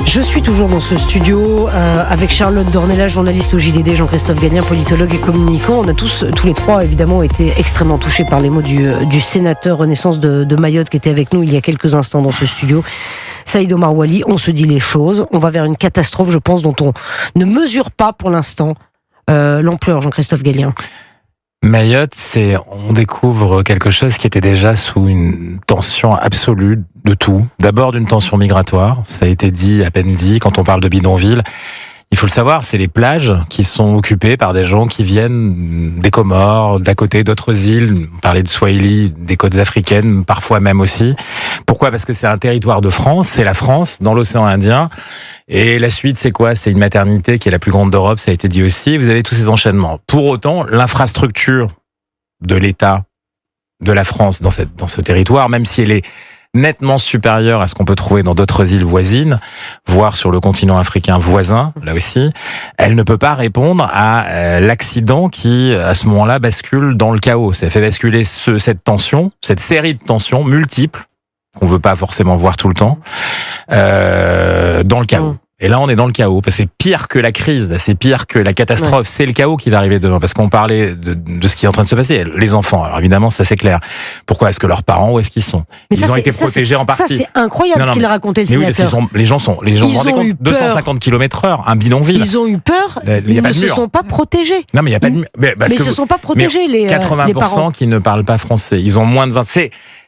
Je suis toujours dans ce studio avec Charlotte Dornelas, journaliste au JDD, Jean-Christophe Gallien, politologue et communicant. On a tous les trois évidemment été extrêmement touchés par les mots du sénateur Renaissance de Mayotte qui était avec nous il y a quelques instants dans ce studio. Saïd Omar Wali, on se dit les choses. On va vers une catastrophe, je pense, dont on ne mesure pas pour l'instant l'ampleur, Jean-Christophe Gallien. Mayotte, on découvre quelque chose qui était déjà sous une tension absolue de tout. D'abord d'une tension migratoire, ça a été dit, à peine dit, quand on parle de bidonville. Il faut le savoir, c'est les plages qui sont occupées par des gens qui viennent des Comores, d'à côté d'autres îles. On parlait de Swahili, des côtes africaines, parfois même aussi. Pourquoi ? Parce que c'est un territoire de France, c'est la France, dans l'océan Indien. Et la suite, c'est quoi ? C'est une maternité qui est la plus grande d'Europe, ça a été dit aussi. Vous avez tous ces enchaînements. Pour autant, l'infrastructure de l'État, de la France dans ce territoire, même si elle est nettement supérieure à ce qu'on peut trouver dans d'autres îles voisines, voire sur le continent africain voisin, là aussi, elle ne peut pas répondre à l'accident qui, à ce moment-là, bascule dans le chaos. Ça fait basculer cette tension, cette série de tensions multiples, qu'on veut pas forcément voir tout le temps, dans le chaos. Et là, on est dans le chaos. Parce que c'est pire que la crise, c'est pire que la catastrophe. Ouais. C'est le chaos qui va arriver demain. Parce qu'on parlait de ce qui est en train de se passer. Les enfants, alors évidemment, ça c'est clair. Pourquoi est-ce que leurs parents, où est-ce qu'ils sont ? Ils ont été protégés en partie. Ça, c'est incroyable ce qu'il a raconté le sénateur. Oui, les gens vous rendez compte, 250 km/h, un bidonville. Ils ont eu peur, ils ne se sont pas protégés. Non, mais il n'y a pas de mur. Mais ils ne se sont pas protégés, les 80% les parents. Qui ne parlent pas français. Ils ont moins de 20.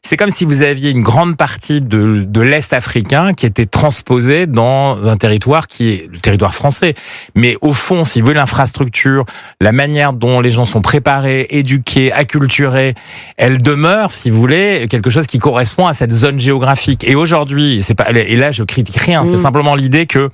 C'est comme si vous aviez une grande partie de l'Est africain qui était transposée dans un territoire qui est le territoire français. Mais au fond, si vous voulez, l'infrastructure, la manière dont les gens sont préparés, éduqués, acculturés, elle demeure, si vous voulez, quelque chose qui correspond à cette zone géographique. Et aujourd'hui, et là je critique rien, c'est simplement l'idée que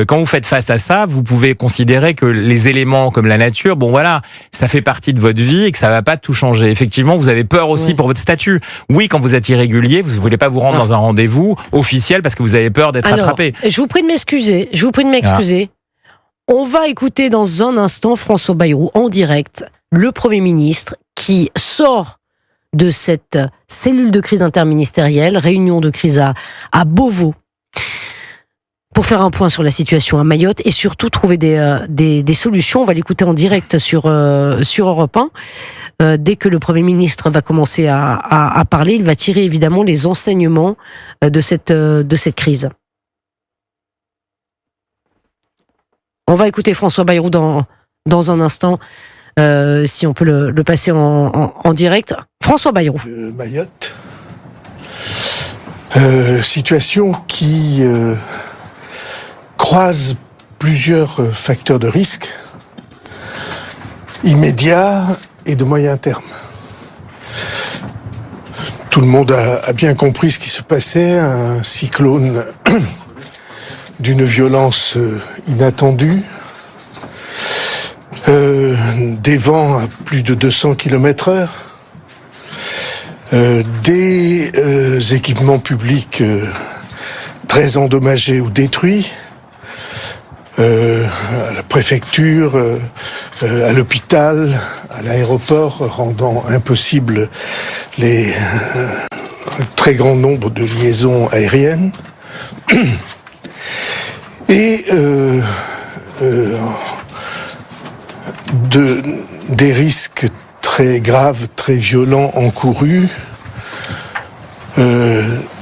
quand vous faites face à ça, vous pouvez considérer que les éléments comme la nature, bon voilà, ça fait partie de votre vie et que ça va pas tout changer. Effectivement, vous avez peur aussi pour votre statut. Oui, quand vous êtes irrégulier, vous ne voulez pas vous rendre dans un rendez-vous officiel parce que vous avez peur d'être attrapé. Je vous prie de m'excuser. On va écouter dans un instant François Bayrou en direct, le Premier ministre qui sort de cette cellule de crise interministérielle, réunion de crise à Beauvau, pour faire un point sur la situation à Mayotte et surtout trouver des solutions. On va l'écouter en direct sur Europe 1. Dès que le Premier ministre va commencer à parler, il va tirer évidemment les enseignements de cette crise. On va écouter François Bayrou dans un instant, si on peut le passer en direct. François Bayrou. Mayotte. Situation qui croise plusieurs facteurs de risque immédiats et de moyen terme. Tout le monde a bien compris ce qui se passait, un cyclone d'une violence inattendue, des vents à plus de 200 km/h, des équipements publics très endommagés ou détruits, à la préfecture, à l'hôpital, à l'aéroport, rendant impossible un très grand nombre de liaisons aériennes. Et des risques très graves, très violents encourus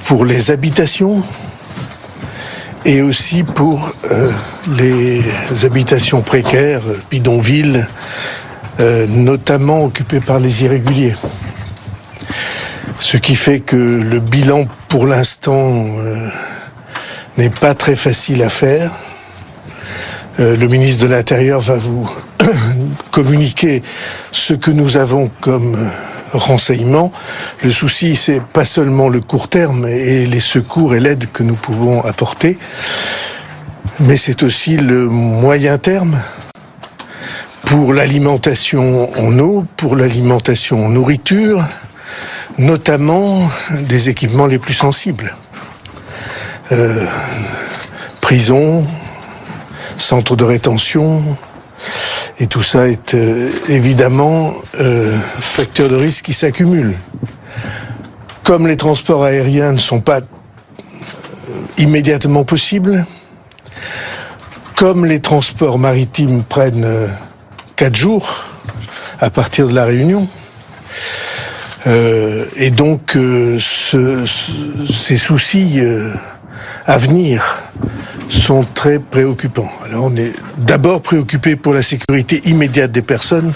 pour les habitations et aussi pour les habitations précaires, bidonvilles, notamment occupées par les irréguliers. Ce qui fait que le bilan, pour l'instant, n'est pas très facile à faire. Le ministre de l'Intérieur va vous communiquer ce que nous avons comme renseignements. Le souci, c'est pas seulement le court terme et les secours et l'aide que nous pouvons apporter, mais c'est aussi le moyen terme pour l'alimentation en eau, pour l'alimentation en nourriture, notamment des équipements les plus sensibles. Prison, centre de rétention, et tout ça est évidemment facteur de risque qui s'accumule. Comme les transports aériens ne sont pas immédiatement possibles, comme les transports maritimes prennent 4 jours à partir de la Réunion, et donc ces soucis à venir sont très préoccupants. Alors on est d'abord préoccupé pour la sécurité immédiate des personnes,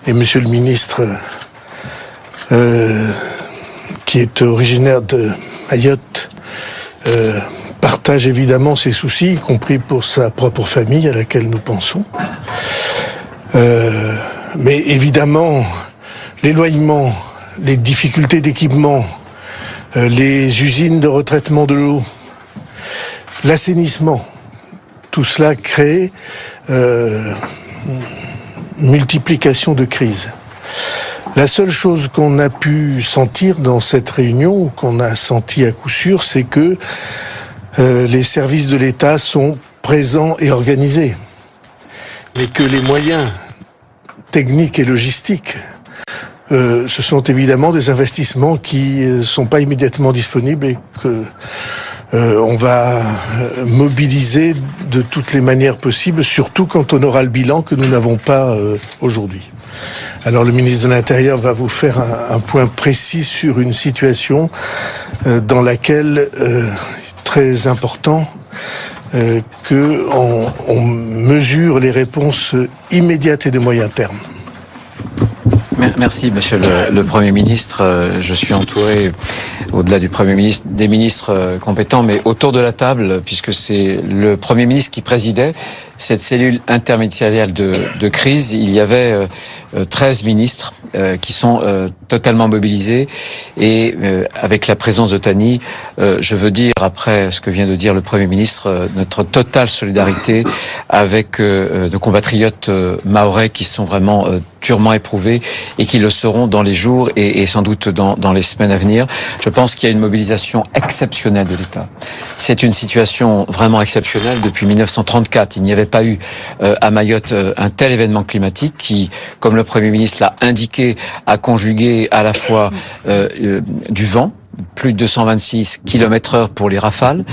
et Monsieur le ministre, qui est originaire de Mayotte, partage évidemment ces soucis, y compris pour sa propre famille à laquelle nous pensons. Mais évidemment, l'éloignement, les difficultés d'équipement, les usines de retraitement de l'eau, l'assainissement, tout cela crée multiplication de crises. La seule chose qu'on a pu sentir dans cette réunion, qu'on a senti à coup sûr, c'est que les services de l'État sont présents et organisés, mais que les moyens techniques et logistiques, ce sont évidemment des investissements qui ne sont pas immédiatement disponibles et que on va mobiliser de toutes les manières possibles, surtout quand on aura le bilan que nous n'avons pas aujourd'hui. Alors le ministre de l'Intérieur va vous faire un point précis sur une situation dans laquelle très important qu'on mesure les réponses immédiates et de moyen terme. Merci, Monsieur le Premier ministre. Je suis entouré, au-delà du Premier ministre, des ministres compétents, mais autour de la table, puisque c'est le Premier ministre qui présidait cette cellule interministérielle de crise. Il y avait 13 ministres qui sont totalement mobilisés, et avec la présence de Tani, je veux dire, après ce que vient de dire le Premier ministre, notre totale solidarité avec nos compatriotes mahorais qui sont vraiment durement éprouvés et qui le seront dans les jours et sans doute dans les semaines à venir. Je pense qu'il y a une mobilisation exceptionnelle de l'État. C'est une situation vraiment exceptionnelle. Depuis 1934, il n'y avait pas eu à Mayotte un tel événement climatique qui, comme le Premier ministre l'a indiqué, a conjugué à la fois du vent, plus de 226 km/h pour les rafales,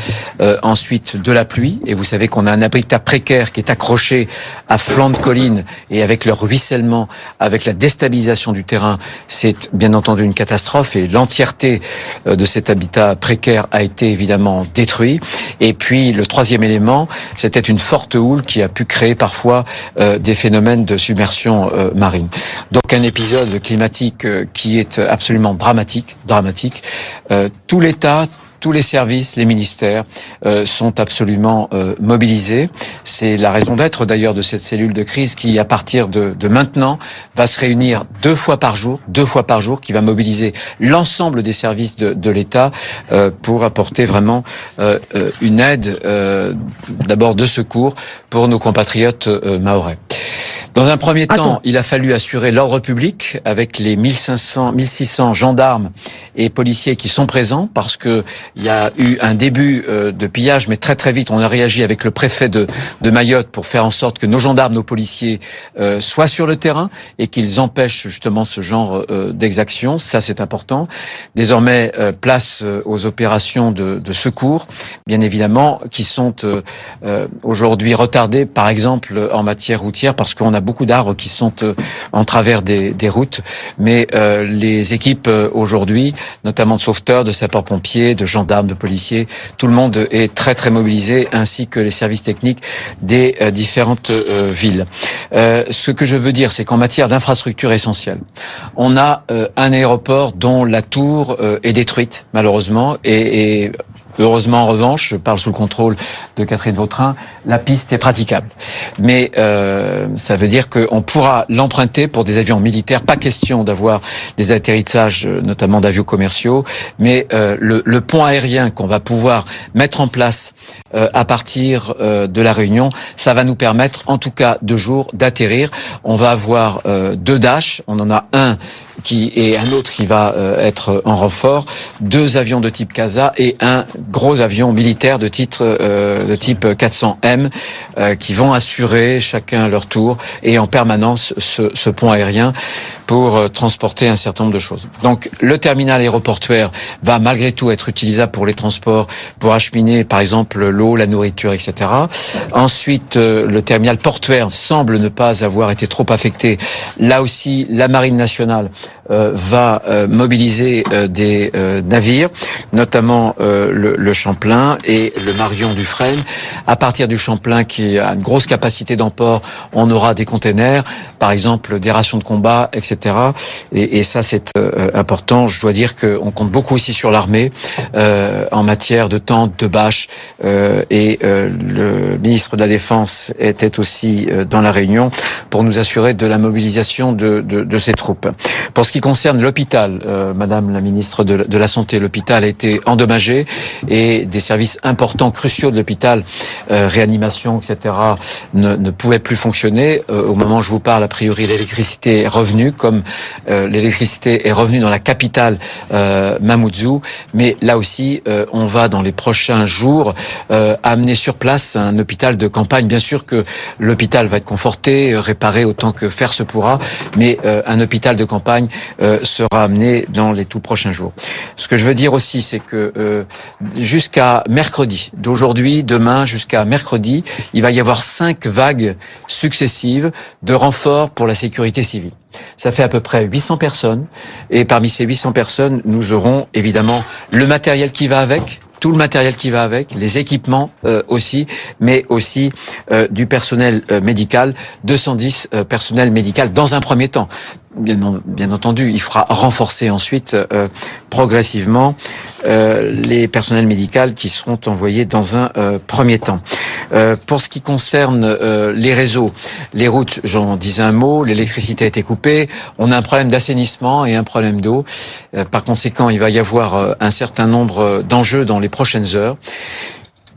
ensuite de la pluie, et vous savez qu'on a un habitat précaire qui est accroché à flanc de colline, et avec le ruissellement, avec la déstabilisation du terrain, c'est bien entendu une catastrophe, et l'entièreté de cet habitat précaire a été évidemment détruit. Et puis le troisième élément, c'était une forte houle qui a pu créer parfois des phénomènes de submersion marine. Donc un épisode climatique qui est absolument dramatique. Tout l'État, tous les services, les ministères sont absolument mobilisés. C'est la raison d'être d'ailleurs de cette cellule de crise qui, à partir de maintenant, va se réunir deux fois par jour, qui va mobiliser l'ensemble des services de l'État pour apporter vraiment une aide, d'abord de secours pour nos compatriotes mahorais. Dans un premier temps, il a fallu assurer l'ordre public avec les 1600 gendarmes et policiers qui sont présents, parce que il y a eu un début de pillage, mais très très vite on a réagi avec le préfet de Mayotte pour faire en sorte que nos gendarmes, nos policiers soient sur le terrain et qu'ils empêchent justement ce genre d'exaction. Ça, c'est important. Désormais, place aux opérations de secours, bien évidemment, qui sont aujourd'hui retardées, par exemple en matière routière, parce qu'on a beaucoup d'arbres qui sont en travers des routes, mais les équipes aujourd'hui, notamment de sauveteurs, de sapeurs-pompiers, de gendarmes, de policiers, tout le monde est très très mobilisé, ainsi que les services techniques des différentes villes. Ce que je veux dire, c'est qu'en matière d'infrastructures essentielles, on a un aéroport dont la tour est détruite, malheureusement, et heureusement, en revanche, je parle sous le contrôle de Catherine Vautrin, la piste est praticable. Mais ça veut dire qu'on pourra l'emprunter pour des avions militaires. Pas question d'avoir des atterrissages, notamment d'avions commerciaux, mais le pont aérien qu'on va pouvoir mettre en place à partir de la Réunion, ça va nous permettre, en tout cas, 2 jours d'atterrir. On va avoir 2 Dash, on en a un et un autre qui va être en renfort, 2 avions de type CASA et un gros avion militaire de type 400M qui vont assurer chacun leur tour et en permanence ce pont aérien pour transporter un certain nombre de choses. Donc le terminal aéroportuaire va malgré tout être utilisable pour les transports, pour acheminer par exemple l'eau, la nourriture, etc. Ensuite, le terminal portuaire semble ne pas avoir été trop affecté. Là aussi, la Marine nationale va mobiliser des navires, notamment le Champlain et le Marion Dufresne. À partir du Champlain, qui a une grosse capacité d'emport, on aura des containers, par exemple des rations de combat, etc. Et ça, c'est important. Je dois dire qu'on compte beaucoup aussi sur l'armée en matière de tentes, de bâches. Et le ministre de la Défense était aussi dans la réunion pour nous assurer de la mobilisation de ces troupes. Pour ce qui concerne l'hôpital, Madame la ministre de la Santé, l'hôpital a été endommagé et des services importants, cruciaux de l'hôpital, réanimation, etc., ne pouvaient plus fonctionner. Au moment où je vous parle, a priori, l'électricité est revenue, comme l'électricité est revenue dans la capitale, Mamoudzou. Mais là aussi, on va dans les prochains jours amener sur place un hôpital de campagne. Bien sûr que l'hôpital va être conforté, réparé autant que faire se pourra, mais un hôpital de campagne sera amené dans les tout prochains jours. Ce que je veux dire aussi, c'est que jusqu'à mercredi, d'aujourd'hui, demain, jusqu'à mercredi, il va y avoir 5 vagues successives de renforts pour la sécurité civile. Ça fait à peu près 800 personnes, et parmi ces 800 personnes, nous aurons évidemment le matériel qui va avec, tout le matériel qui va avec, les équipements aussi, mais aussi du personnel médical, 210 personnels médicaux dans un premier temps. Bien entendu, il faudra renforcer ensuite progressivement les personnels médicaux qui seront envoyés dans un premier temps. Pour ce qui concerne les réseaux, les routes, j'en disais un mot, l'électricité a été coupée, on a un problème d'assainissement et un problème d'eau. Par conséquent, il va y avoir un certain nombre d'enjeux dans les prochaines heures.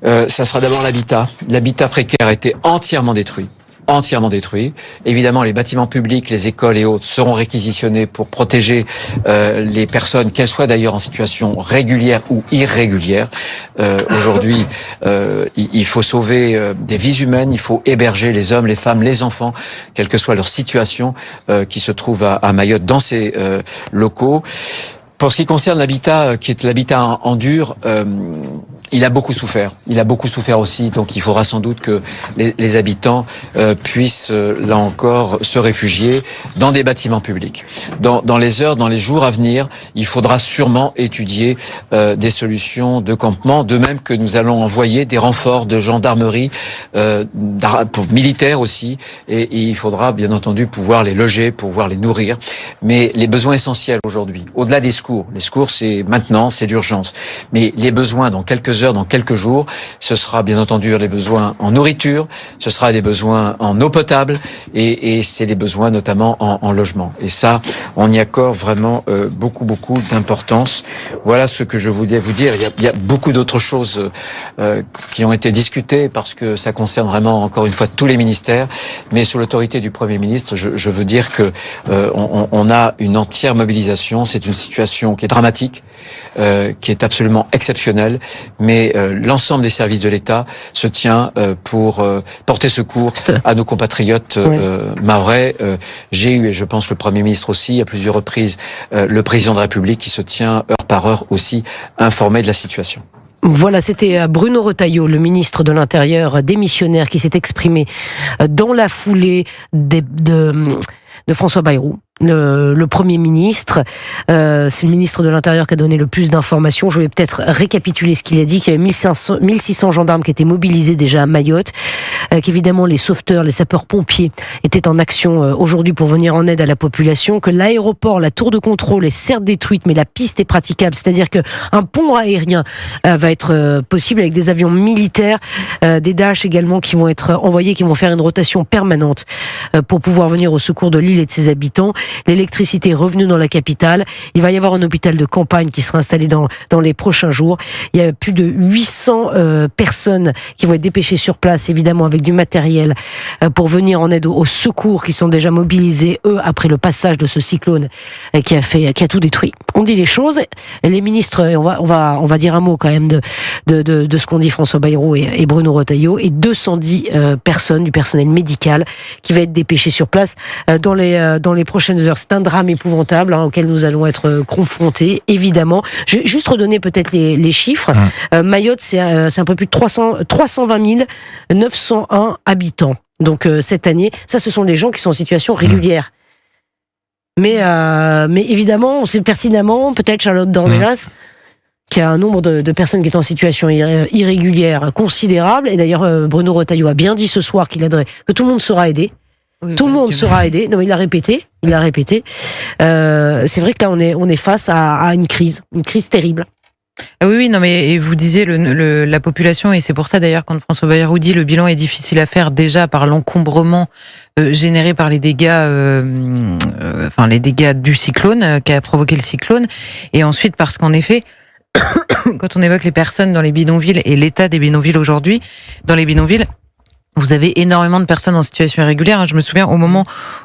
Ça sera d'abord l'habitat. L'habitat précaire a été entièrement détruit. Évidemment, les bâtiments publics, les écoles et autres seront réquisitionnés pour protéger les personnes, qu'elles soient d'ailleurs en situation régulière ou irrégulière. Aujourd'hui, il faut sauver des vies humaines, il faut héberger les hommes, les femmes, les enfants, quelle que soit leur situation, qui se trouvent à Mayotte dans ces locaux. Pour ce qui concerne l'habitat, qui est l'habitat en dur, il a beaucoup souffert. Il a beaucoup souffert aussi, donc il faudra sans doute que les habitants puissent, là encore, se réfugier dans des bâtiments publics. Dans les heures, dans les jours à venir, il faudra sûrement étudier des solutions de campement, de même que nous allons envoyer des renforts de gendarmerie, pour militaires aussi, et il faudra bien entendu pouvoir les loger, pouvoir les nourrir. Mais les besoins essentiels aujourd'hui, au-delà des secours, les secours c'est maintenant, c'est l'urgence, mais les besoins dans quelques heures, dans quelques jours, ce sera bien entendu les besoins en nourriture, ce sera des besoins en eau potable et c'est des besoins notamment en logement. Et ça, on y accorde vraiment beaucoup d'importance. Voilà ce que je voulais vous dire. Il y a beaucoup d'autres choses qui ont été discutées parce que ça concerne vraiment encore une fois tous les ministères, mais sous l'autorité du Premier ministre, je veux dire que on a une entière mobilisation. C'est une situation qui est dramatique, qui est absolument exceptionnelle, mais l'ensemble des services de l'État se tient pour porter secours à nos compatriotes mahorais. J'ai eu, et je pense le Premier ministre aussi, à plusieurs reprises, le Président de la République qui se tient heure par heure aussi informé de la situation. Voilà, c'était Bruno Retailleau, le ministre de l'Intérieur démissionnaire, qui s'est exprimé dans la foulée de François Bayrou, le Premier ministre. C'est le ministre de l'Intérieur qui a donné le plus d'informations. Je vais peut-être récapituler ce qu'il a dit, qu'il y avait 1600 gendarmes qui étaient mobilisés déjà à Mayotte, qu'évidemment les sauveteurs, les sapeurs-pompiers étaient en action aujourd'hui pour venir en aide à la population, que l'aéroport, la tour de contrôle est certes détruite, mais la piste est praticable, c'est-à-dire qu'un pont aérien va être possible avec des avions militaires, des Dash également qui vont être envoyés, qui vont faire une rotation permanente pour pouvoir venir au secours de l'île et de ses habitants. L'électricité est revenue dans la capitale. Il va y avoir un hôpital de campagne qui sera installé dans les prochains jours. Il y a plus de 800 personnes qui vont être dépêchées sur place, évidemment avec du matériel pour venir en aide aux secours qui sont déjà mobilisés, eux, après le passage de ce cyclone qui a tout détruit. On dit les choses, et les ministres, on va dire un mot quand même de ce qu'ont dit François Bayrou et Bruno Retailleau, et 210 personnes du personnel médical qui va être dépêché sur place dans les prochaines heures. C'est un drame épouvantable auquel nous allons être confrontés, évidemment. Je vais juste redonner peut-être les chiffres. Mayotte, c'est un peu plus de 320 901 habitants. Donc cette année, ça, ce sont les gens qui sont en situation régulière. Mais évidemment, on sait pertinemment, peut-être Charlotte Dornelas, qu'il y a un nombre de personnes qui sont en situation irrégulière considérable. Et d'ailleurs, Bruno Retailleau a bien dit ce soir que tout le monde sera aidé. Oui, tout le monde sera aidé. Non, il l'a répété. C'est vrai que là, on est face à une crise terrible. Oui, non, mais et vous disiez la population, et c'est pour ça d'ailleurs quand François Bayrou dit le bilan est difficile à faire déjà par l'encombrement généré par les dégâts, les dégâts du cyclone qui a provoqué le cyclone, et ensuite parce qu'en effet, quand on évoque les personnes dans les bidonvilles et l'état des bidonvilles aujourd'hui, dans les bidonvilles, vous avez énormément de personnes en situation irrégulière. Je me souviens au moment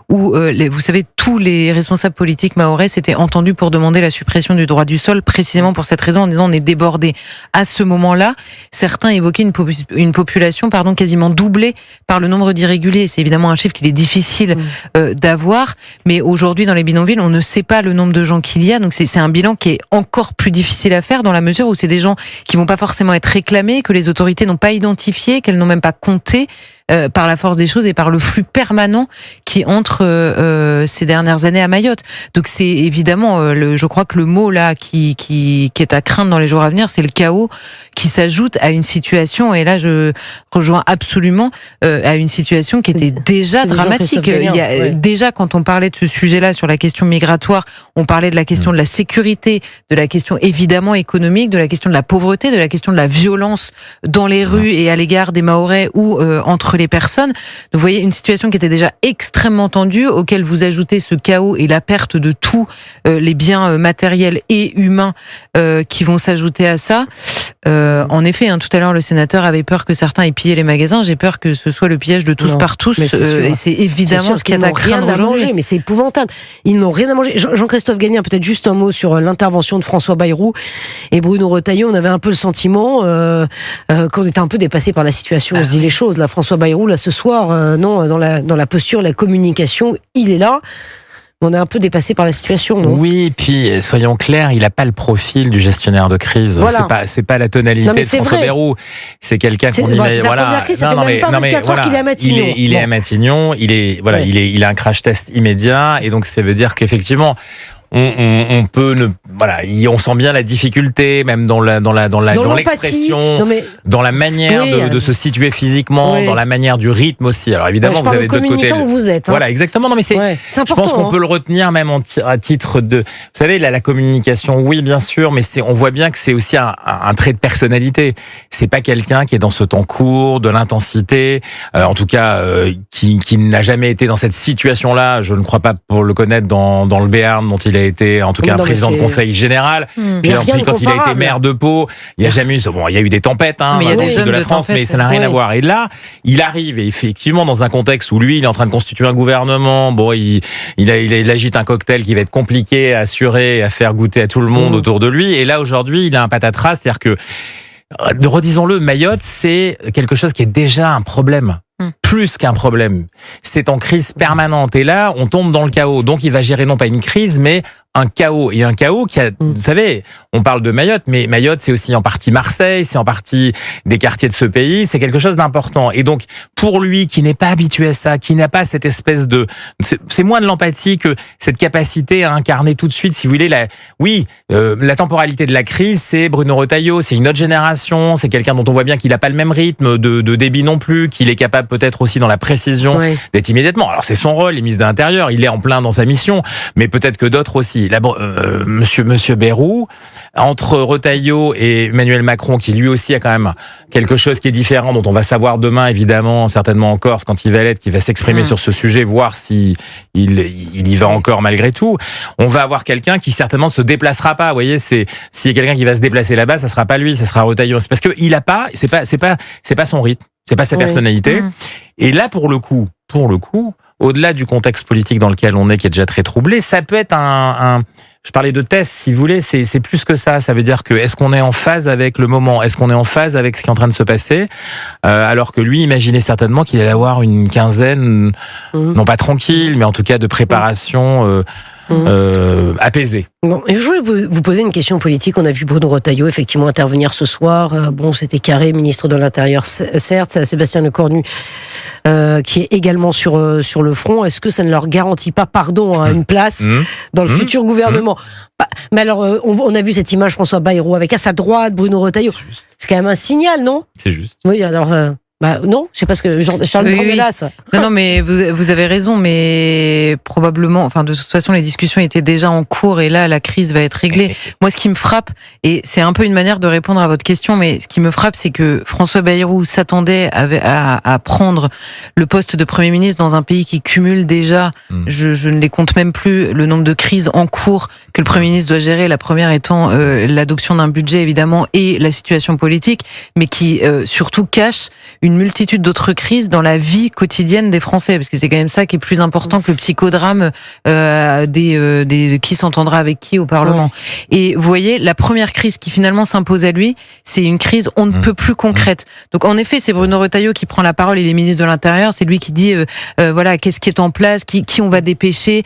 où, vous savez, tous les responsables politiques mahorais s'étaient entendus pour demander la suppression du droit du sol, précisément pour cette raison, en disant on est débordé. À ce moment-là, certains évoquaient une population, quasiment doublée par le nombre d'irréguliers. C'est évidemment un chiffre qu'il est difficile d'avoir, mais aujourd'hui dans les bidonvilles, on ne sait pas le nombre de gens qu'il y a. Donc c'est un bilan qui est encore plus difficile à faire dans la mesure où c'est des gens qui vont pas forcément être réclamés, que les autorités n'ont pas identifiés, qu'elles n'ont même pas compté. Par la force des choses et par le flux permanent qui entre ces dernières années à Mayotte. Donc c'est évidemment, je crois que le mot là qui est à craindre dans les jours à venir, c'est le chaos qui s'ajoute à une situation, et là je rejoins absolument, à une situation qui était déjà dramatique. Déjà quand on parlait de ce sujet-là sur la question migratoire, on parlait de la question de la sécurité, de la question évidemment économique, de la question de la pauvreté, de la question de la violence dans les rues et à l'égard des Mahorais ou entre les personnes. Donc, vous voyez une situation qui était déjà extrêmement tendue, auquel vous ajoutez ce chaos et la perte de tous les biens matériels et humains qui vont s'ajouter à ça. En effet, tout à l'heure, le sénateur avait peur que certains aient pillé les magasins. J'ai peur que ce soit le piège de tous par tous. Et c'est évidemment ce qu'il y a à craindre aujourd'hui. Mais c'est épouvantable. Ils n'ont rien à manger. Jean-Christophe Gagnaire, peut-être juste un mot sur l'intervention de François Bayrou et Bruno Retailleau. On avait un peu le sentiment qu'on était un peu dépassé par la situation. On se dit les choses. Là, François Bayrou, là, ce soir, dans la posture, la communication, il est là. On est un peu dépassé par la situation, non ? Oui, puis soyons clairs, il n'a pas le profil du gestionnaire de crise. Voilà. C'est pas la tonalité de François Bayrou. C'est quelqu'un qu'on imagine. Voilà. Première crise, ça fait même pas 24 heures qu'il est à Matignon. Il est à Matignon. Il a un crash test immédiat, et donc ça veut dire qu'effectivement, on sent bien la difficulté, même dans l'expression, dans la manière de se situer physiquement, dans la manière du rythme aussi. Alors évidemment, vous avez de l'autre côté. Où vous êtes. Voilà, exactement. Non, mais c'est important. Je pense qu'on peut le retenir même à titre de. Vous savez, la communication, oui, bien sûr, mais on voit bien que c'est aussi un trait de personnalité. C'est pas quelqu'un qui est dans ce temps court, de l'intensité, en tout cas, qui n'a jamais été dans cette situation-là. Je ne crois pas pour le connaître dans le Béarn, dont il a été en tout cas un président de conseil général. Puis quand il a été maire de Pau, il n'y a jamais eu. Bon, il y a eu des tempêtes dans le sud de la France, mais ça n'a rien à voir. Et là, il arrive, et effectivement dans un contexte où lui, il est en train de constituer un gouvernement. Bon, il agite un cocktail qui va être compliqué à assurer, à faire goûter à tout le monde autour de lui. Et là aujourd'hui, il a un patatras, c'est-à-dire que, redisons-le, Mayotte, c'est quelque chose qui est déjà un problème. Plus qu'un problème. C'est en crise permanente. Et là, on tombe dans le chaos. Donc, il va gérer non pas une crise, mais un chaos. Et un chaos qui a, vous savez, on parle de Mayotte, mais Mayotte, c'est aussi en partie Marseille, c'est en partie des quartiers de ce pays, c'est quelque chose d'important. Et donc, pour lui, qui n'est pas habitué à ça, qui n'a pas cette espèce de... C'est moins de l'empathie que cette capacité à incarner tout de suite, si vous voulez, la temporalité de la crise, c'est Bruno Retailleau, c'est une autre génération, c'est quelqu'un dont on voit bien qu'il n'a pas le même rythme de débit non plus, qu'il est capable peut-être aussi dans la précision d'être immédiatement. Alors, c'est son rôle, il est ministre de l'Intérieur, il est en plein dans sa mission, mais peut-être que d'autres aussi. Là, Monsieur Bayrou, entre Retailleau et Emmanuel Macron, qui lui aussi a quand même quelque chose qui est différent, dont on va savoir demain, évidemment, certainement en Corse, quand il va l'être, qui va s'exprimer sur ce sujet, voir si il y va encore malgré tout. On va avoir quelqu'un qui certainement ne se déplacera pas. Vous voyez, s'il y a quelqu'un qui va se déplacer là-bas, ça sera pas lui, ça sera Retailleau. C'est parce que il a pas, c'est pas son rythme. c'est pas sa personnalité. Et là, pour le coup, au-delà du contexte politique dans lequel on est, qui est déjà très troublé, ça peut être je parlais de test, si vous voulez, c'est plus que ça. Ça veut dire que est-ce qu'on est en phase avec le moment? Est-ce qu'on est en phase avec ce qui est en train de se passer? Alors que lui imaginait certainement qu'il allait avoir une quinzaine, non pas tranquille, mais en tout cas de préparation apaisée. Bon, et je voulais vous poser une question politique. On a vu Bruno Retailleau effectivement intervenir ce soir. Bon, c'était carré, ministre de l'Intérieur, certes. Sébastien Lecornu, qui est également sur le front. Est-ce que ça ne leur garantit pas, une place dans le futur gouvernement? Mais alors, on a vu cette image, François Bayrou, avec à sa droite Bruno Retailleau. C'est quand même un signal, non? C'est juste. Oui, alors... non, je sais pas ce que Charles Dornelas. Non, mais vous avez raison, mais probablement, enfin, de toute façon, les discussions étaient déjà en cours et là, la crise va être réglée. Moi, ce qui me frappe, et c'est un peu une manière de répondre à votre question, mais ce qui me frappe, c'est que François Bayrou s'attendait à prendre le poste de Premier ministre dans un pays qui cumule déjà, je ne les compte même plus, le nombre de crises en cours que le Premier ministre doit gérer. La première étant l'adoption d'un budget, évidemment, et la situation politique, mais qui surtout cache une multitude d'autres crises dans la vie quotidienne des Français, parce que c'est quand même ça qui est plus important que le psychodrame des qui s'entendra avec qui au Parlement. Et vous voyez, la première crise qui finalement s'impose à lui, c'est une crise on ne peut plus concrète. Donc en effet, c'est Bruno Retailleau qui prend la parole, il est ministre de l'Intérieur, c'est lui qui dit voilà, qu'est-ce qui est en place, qui on va dépêcher,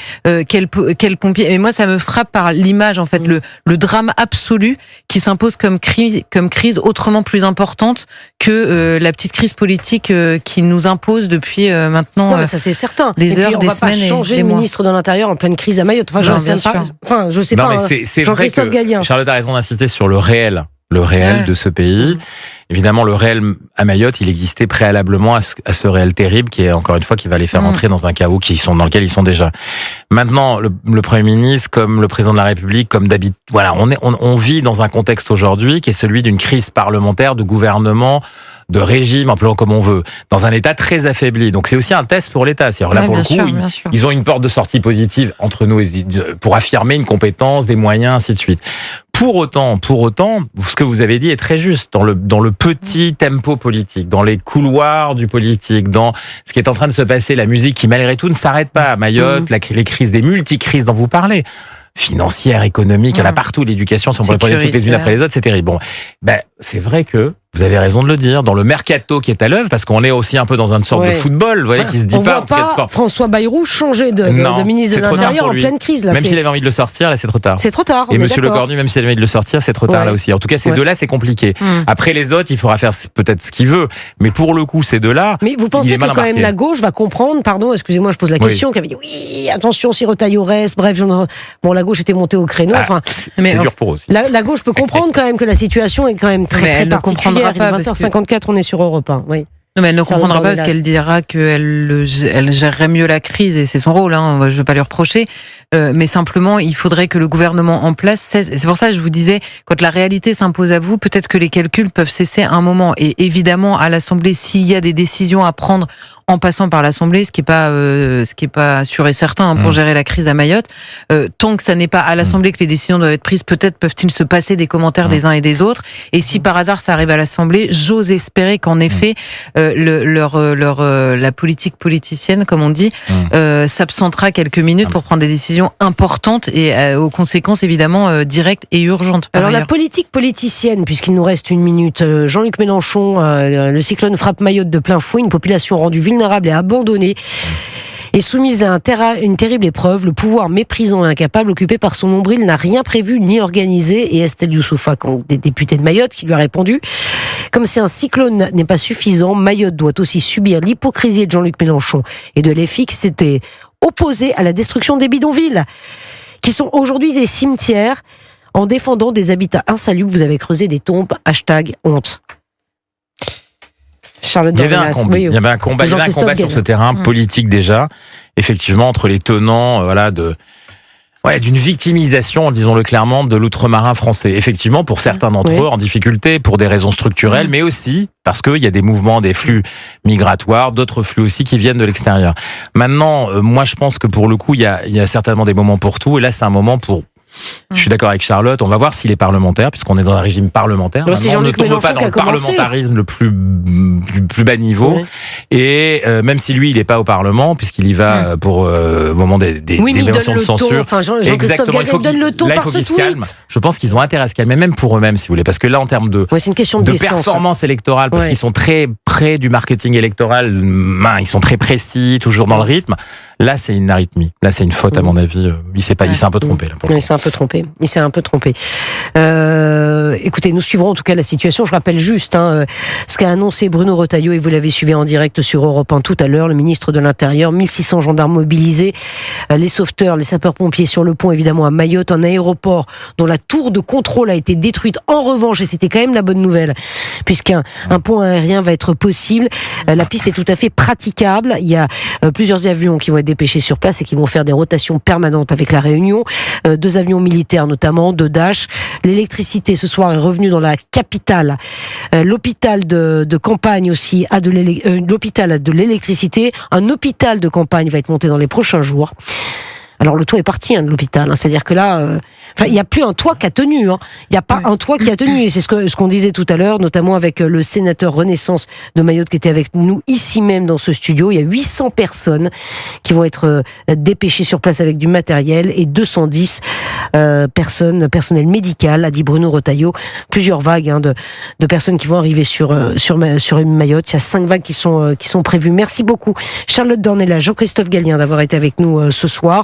quel pompier. Et moi, ça me frappe par l'image, en fait, le drame absolu qui s'impose comme crise autrement plus importante que la petite crise politique qui nous impose depuis maintenant ça c'est certain. Des heures, des semaines et des mois. On va pas changer le ministre de l'Intérieur en pleine crise à Mayotte. Enfin, je sais pas. C'est Jean-Christophe Gallien. Charlotte a raison d'insister sur le réel de ce pays. Évidemment, le réel à Mayotte, il existait préalablement à ce réel terrible qui est, encore une fois, qui va les faire entrer dans un chaos dans lequel ils sont déjà. Maintenant, le Premier ministre, comme le Président de la République, comme d'habitude, voilà, on vit dans un contexte aujourd'hui qui est celui d'une crise parlementaire, de gouvernement, de régime, appelons comme on veut, dans un État très affaibli. Donc c'est aussi un test pour l'État. C'est-à-dire là, pour le coup, ils ont une porte de sortie positive entre nous pour affirmer une compétence, des moyens, ainsi de suite. Pour autant, ce que vous avez dit est très juste. Dans le petit tempo politique, dans les couloirs du politique, dans ce qui est en train de se passer, la musique qui malgré tout ne s'arrête pas à Mayotte, les crises, des multicrises dont vous parlez, financières, économiques, il y en a partout, l'éducation, si on pourrait prendre toutes les unes après les autres, c'est terrible. Bon, c'est vrai que vous avez raison de le dire, dans le mercato qui est à l'œuvre, parce qu'on est aussi un peu dans une sorte de football, vous voyez, qui se dit on pas. On voit pas François Bayrou changer de ministre de l'Intérieur en pleine crise. Là, même s'il avait envie de le sortir, là, c'est trop tard. C'est trop tard. Et Monsieur Lecornu, même s'il avait envie de le sortir, c'est trop tard là aussi. En tout cas, ces deux-là, c'est compliqué. Après les autres, il faudra faire peut-être ce qu'il veut, mais pour le coup, ces deux-là. Mais vous pensez que quand même la gauche va comprendre, pardon, excusez-moi, je pose la question, qui avait dit oui, attention, si Retailleau reste, bref, la gauche était montée au créneau. C'est dur pour eux aussi. La gauche peut comprendre quand même que la situation est quand même très particulière. 20h54, on est sur Europe 1, oui. Non, mais elle ne comprendra pas parce qu'elle dira qu'elle gérerait mieux la crise et c'est son rôle, je ne vais pas lui reprocher. Mais simplement, il faudrait que le gouvernement en place cesse. Et c'est pour ça que je vous disais, quand la réalité s'impose à vous, peut-être que les calculs peuvent cesser un moment. Et évidemment, à l'Assemblée, s'il y a des décisions à prendre en passant par l'Assemblée, ce qui est pas sûr et certain pour gérer la crise à Mayotte, tant que ça n'est pas à l'Assemblée que les décisions doivent être prises, peut-être peuvent-ils se passer des commentaires des uns et des autres. Et si par hasard ça arrive à l'Assemblée, j'ose espérer qu'en effet, la politique politicienne, comme on dit, s'absentera quelques minutes pour prendre des décisions importantes et aux conséquences évidemment directes et urgentes. Alors la politique politicienne, puisqu'il nous reste une minute, Jean-Luc Mélenchon, le cyclone frappe Mayotte de plein fouet, une population rendue vulnérable et abandonnée est soumise à une terrible épreuve. Le pouvoir méprisant et incapable, occupé par son nombril, n'a rien prévu ni organisé. Et Estelle Youssoufa, députée de Mayotte, qui lui a répondu: comme si un cyclone n'est pas suffisant, Mayotte doit aussi subir l'hypocrisie de Jean-Luc Mélenchon et de LFI qui s'étaient opposés à la destruction des bidonvilles, qui sont aujourd'hui des cimetières. En défendant des habitats insalubres, vous avez creusé des tombes. #honte. Il y avait un combat, sur ce terrain politique déjà, effectivement, entre les tenants, d'une victimisation, disons-le clairement, de l'outre-marin français. Effectivement, pour certains d'entre eux, en difficulté, pour des raisons structurelles, mais aussi parce qu'il y a des mouvements, des flux migratoires, d'autres flux aussi qui viennent de l'extérieur. Maintenant, moi, je pense que pour le coup, il y a certainement des moments pour tout, et là, c'est un moment pour Je suis d'accord avec Charlotte. On va voir s'il est parlementaire, puisqu'on est dans un régime parlementaire. C'est Maintenant, on ne Jean-Luc tombe Mélenchon pas dans qui a le commencé. parlementarisme le plus bas niveau. Oui. Et même si lui, il n'est pas au Parlement, puisqu'il y va pour au moment des Oui, mais il motions donne de le ton. censure. Enfin, Jean-Christophe Exactement. Gallienne donne le ton là, il par faut ce qu'ils se calment. tweet. Je pense qu'ils ont intérêt à se calmer, même pour eux-mêmes, si vous voulez, parce que là, en termes de Ouais, c'est une question de décence. performance électorale, parce Ouais. qu'ils sont très près du marketing électoral, ils sont très précis, toujours dans le rythme. Là, c'est une arythmie. Là, c'est une faute, à mon avis. Il s'est un peu trompé. Là, pour le Il s'est un peu trompé. Écoutez, nous suivrons en tout cas la situation. Je rappelle juste ce qu'a annoncé Bruno Retailleau, et vous l'avez suivi en direct sur Europe 1 tout à l'heure, le ministre de l'Intérieur, 1600 gendarmes mobilisés, les sauveteurs, les sapeurs-pompiers sur le pont, évidemment à Mayotte, un aéroport dont la tour de contrôle a été détruite. En revanche, et c'était quand même la bonne nouvelle, puisqu'un pont aérien va être possible, la piste est tout à fait praticable. Il y a plusieurs avions qui vont être dépêchés sur place et qui vont faire des rotations permanentes avec la Réunion. 2 avions militaires notamment, 2 Dash. L'électricité ce soir est revenue dans la capitale. L'hôpital de campagne aussi a l'hôpital a de l'électricité. Un hôpital de campagne va être monté dans les prochains jours. Alors le toit est parti de l'hôpital, c'est-à-dire que là, il n'y a plus un toit qui a tenu. Il n'y a pas un toit qui a tenu. Et c'est ce qu'on disait tout à l'heure, notamment avec le sénateur Renaissance de Mayotte qui était avec nous ici même dans ce studio. Il y a 800 personnes qui vont être dépêchées sur place avec du matériel et 210 personnel médical, a dit Bruno Retailleau. Plusieurs vagues de personnes qui vont arriver sur Mayotte. Il y a 5 vagues qui sont prévues. Merci beaucoup Charlotte Dornelas, Jean-Christophe Gallienne d'avoir été avec nous ce soir.